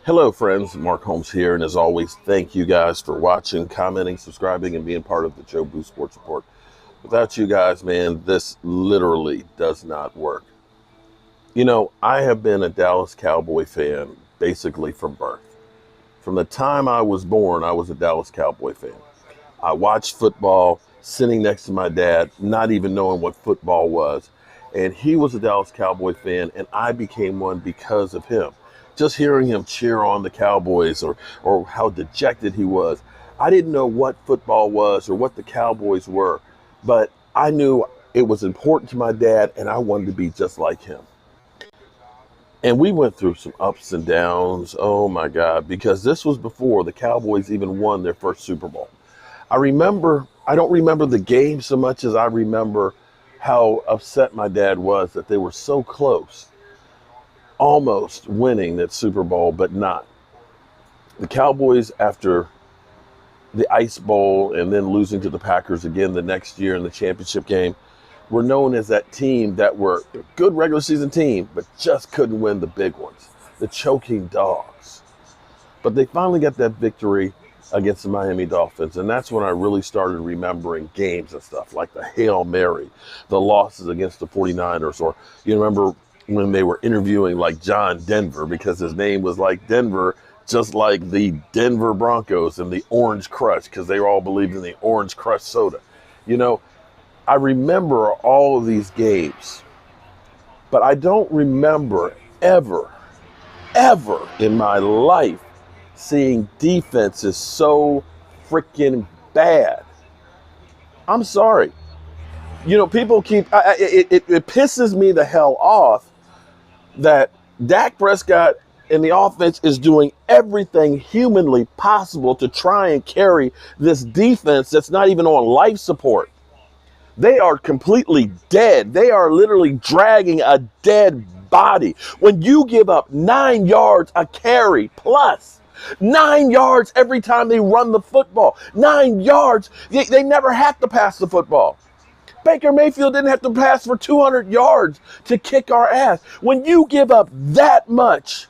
Hello, friends. Mark Holmes here. And as always, thank you guys for watching, commenting, subscribing, and being part of the Joe Boo Sports Report. Without you guys, man, this literally does not work. You know, I have been a Dallas Cowboy fan basically from birth. From the time I was born, I was a Dallas Cowboy fan. I watched football sitting next to my dad, not even knowing what football was. And he was a Dallas Cowboy fan, and I became one because of him. Just hearing him cheer on the Cowboys or how dejected he was. I didn't know what football was or what the Cowboys were, but I knew it was important to my dad, and I wanted to be just like him. And we went through some ups and downs. Oh my God, because this was before the Cowboys even won their first Super Bowl. I don't remember the game so much as I remember how upset my dad was that they were so close, almost winning that Super Bowl, but not. The Cowboys, after the Ice Bowl and then losing to the Packers again the next year in the championship game, were known as that team that were a good regular season team, but just couldn't win the big ones, the choking dogs. But they finally got that victory against the Miami Dolphins. And that's when I really started remembering games and stuff like the Hail Mary, the losses against the 49ers. Or you remember when they were interviewing like John Denver because his name was like Denver, just like the Denver Broncos and the Orange Crush because they all believed in the Orange Crush soda. You know, I remember all of these games, but I don't remember ever in my life seeing defenses so freaking bad. I'm sorry. You know, people it pisses me the hell off that Dak Prescott and the offense is doing everything humanly possible to try and carry this defense that's not even on life support. They are completely dead. They are literally dragging a dead body. When you give up 9 yards a carry plus, 9 yards every time they run the football, 9 yards, they never have to pass the football. Baker Mayfield didn't have to pass for 200 yards to kick our ass. When you give up that much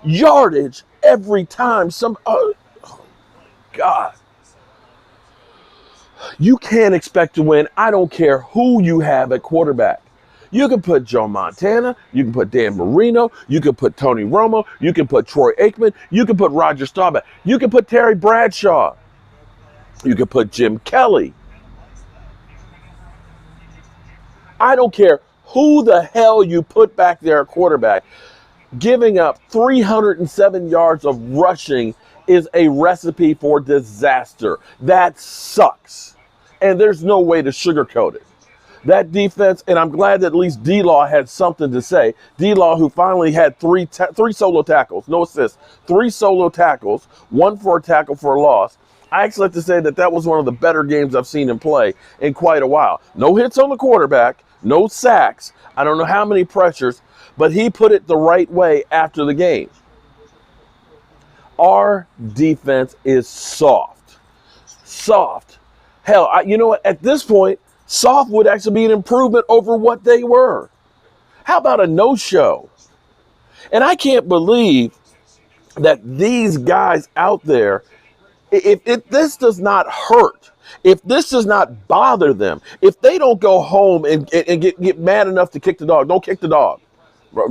yardage every time, oh God. You can't expect to win. I don't care who you have at quarterback. You can put Joe Montana, you can put Dan Marino, you can put Tony Romo, you can put Troy Aikman, you can put Roger Staubach, you can put Terry Bradshaw, you can put Jim Kelly. I don't care who the hell you put back there at quarterback. Giving up 307 yards of rushing is a recipe for disaster. That sucks. And there's no way to sugarcoat it. That defense, and I'm glad that at least D-Law had something to say. D-Law, who finally had three solo tackles, no assists, 3 solo tackles, 1 for a tackle for a loss. I actually like to say that was one of the better games I've seen him play in quite a while. No hits on the quarterback, no sacks. I don't know how many pressures, but he put it the right way after the game. Our defense is soft. Soft. Hell, you know what? At this point, soft would actually be an improvement over what they were. How about a no-show? And I can't believe that these guys out there, if this does not hurt, if this does not bother them, if they don't go home and get mad enough to kick the dog, don't kick the dog.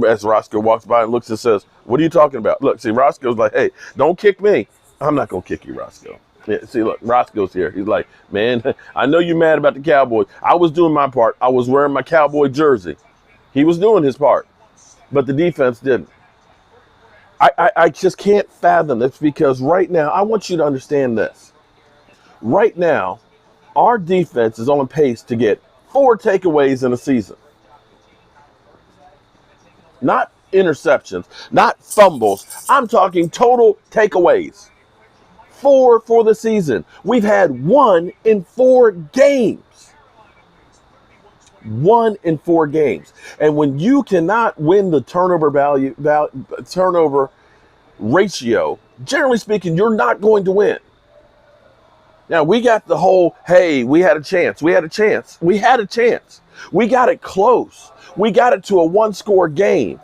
As Roscoe walks by and looks and says, what are you talking about? Look, see, Roscoe's like, hey, don't kick me. I'm not going to kick you, Roscoe. Yeah, see, look, Roscoe's here. He's like, man, I know you're mad about the Cowboys. I was doing my part. I was wearing my Cowboy jersey. He was doing his part, but the defense didn't. I just can't fathom this because right now, I want you to understand this. Right now, our defense is on pace to get 4 takeaways in a season. Not interceptions, not fumbles. I'm talking total takeaways. 4 for the season. We've had 1 in 4 games. 1 in 4 games. And when you cannot win the turnover ratio, generally speaking, you're not going to win. Now, we got the whole, hey, we had a chance. We had a chance. We had a chance. We got it close. We got it to a 1-score game.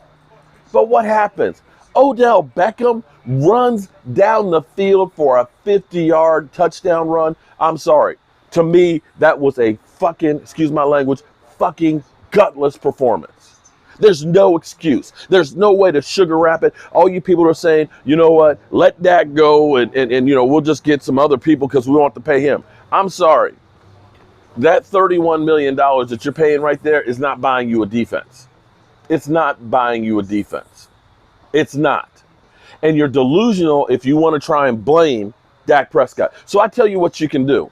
But what happens? Odell Beckham runs down the field for a 50-yard touchdown run. I'm sorry. To me, that was a fucking, excuse my language, fucking gutless performance. There's no excuse. There's no way to sugar wrap it. All you people are saying, you know what, let Dak go and we'll just get some other people because we want to pay him. I'm sorry. That $31 million that you're paying right there is not buying you a defense. It's not buying you a defense. It's not. And you're delusional if you want to try and blame Dak Prescott. So I tell you what you can do.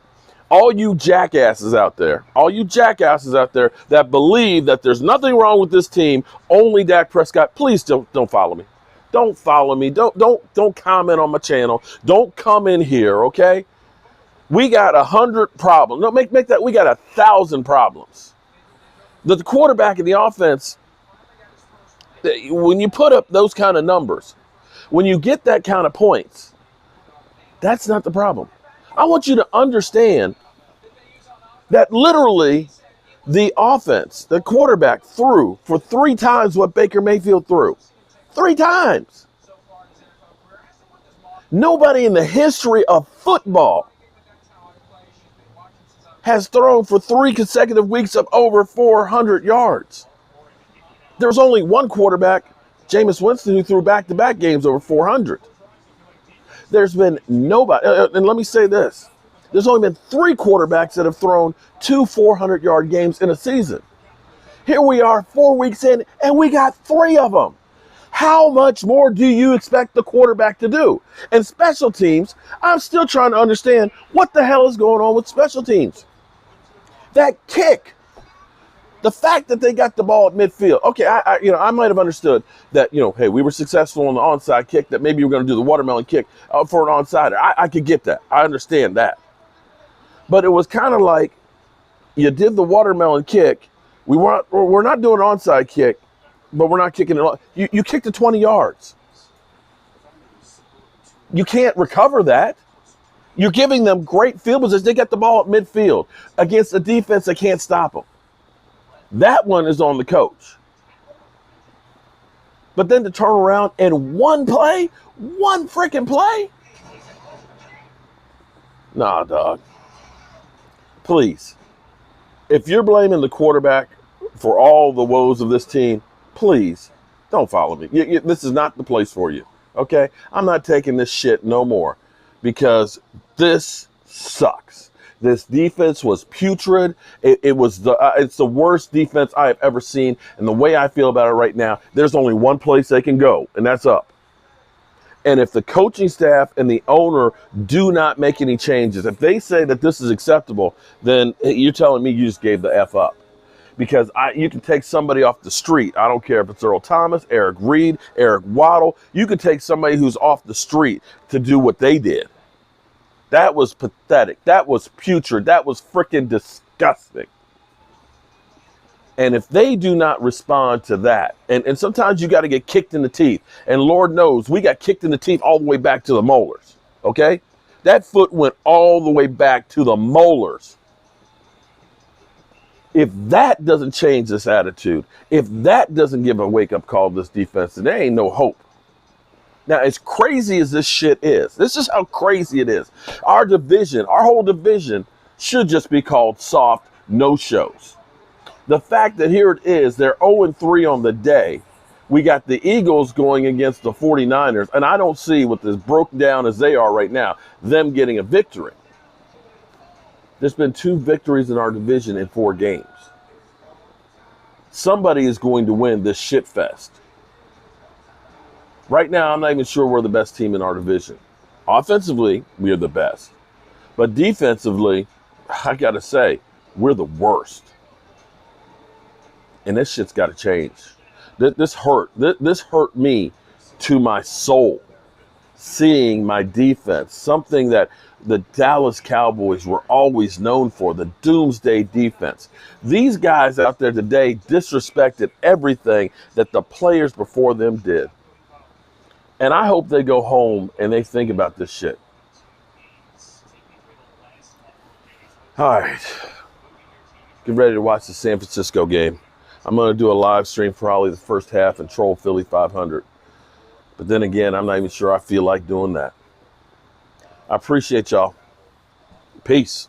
All you jackasses out there that believe that there's nothing wrong with this team, only Dak Prescott, please don't follow me. Don't follow me. Don't comment on my channel. Don't come in here, okay? We got 100 problems. No, make that, we got 1,000 problems. The quarterback and the offense, when you put up those kind of numbers, when you get that kind of points, that's not the problem. I want you to understand that literally the offense, the quarterback threw for 3 times what Baker Mayfield threw. 3 times. Nobody in the history of football has thrown for 3 consecutive weeks of over 400 yards. There's only one quarterback, Jameis Winston, who threw back-to-back games over 400. There's been nobody, and let me say this, there's only been 3 quarterbacks that have thrown 2 400-yard games in a season. Here we are 4 weeks in, and we got 3 of them. How much more do you expect the quarterback to do? And special teams, I'm still trying to understand what the hell is going on with special teams. That kick, the fact that they got the ball at midfield. Okay, I might have understood that, hey, we were successful on the onside kick, that maybe we're going to do the watermelon kick for an onside. I could get that. I understand that. But it was kind of like you did the watermelon kick. We're not doing an onside kick, but we're not kicking it. You kicked it 20 yards. You can't recover that. You're giving them great field position. They got the ball at midfield against a defense that can't stop them. That one is on the coach. But then to turn around and one freaking play? Nah, dog. Please. If you're blaming the quarterback for all the woes of this team, please don't follow me. This is not the place for you. Okay? I'm not taking this shit no more because this sucks. This defense was putrid. It's the worst defense I have ever seen. And the way I feel about it right now, there's only one place they can go, and that's up. And if the coaching staff and the owner do not make any changes, if they say that this is acceptable, then you're telling me you just gave the F up. Because you can take somebody off the street. I don't care if it's Earl Thomas, Eric Reed, Eric Waddle. You could take somebody who's off the street to do what they did. That was pathetic. That was putrid. That was freaking disgusting. And if they do not respond to that, and sometimes you got to get kicked in the teeth. And Lord knows, we got kicked in the teeth all the way back to the molars. Okay? That foot went all the way back to the molars. If that doesn't change this attitude, if that doesn't give a wake-up call to this defense, then there ain't no hope. Now, as crazy as this shit is, this is how crazy it is. Our division, our whole division, should just be called soft no-shows. The fact that here it is, they're 0-3 on the day. We got the Eagles going against the 49ers, and I don't see, with as broken down as they are right now, them getting a victory. There's been 2 victories in our division in 4 games. Somebody is going to win this shit fest. Right now, I'm not even sure we're the best team in our division. Offensively, we are the best. But defensively, I got to say, we're the worst. And this shit's got to change. This hurt. This hurt me to my soul. Seeing my defense, something that the Dallas Cowboys were always known for, the doomsday defense. These guys out there today disrespected everything that the players before them did. And I hope they go home and they think about this shit. All right. Get ready to watch the San Francisco game. I'm going to do a live stream for probably the first half and troll Philly 500. But then again, I'm not even sure I feel like doing that. I appreciate y'all. Peace.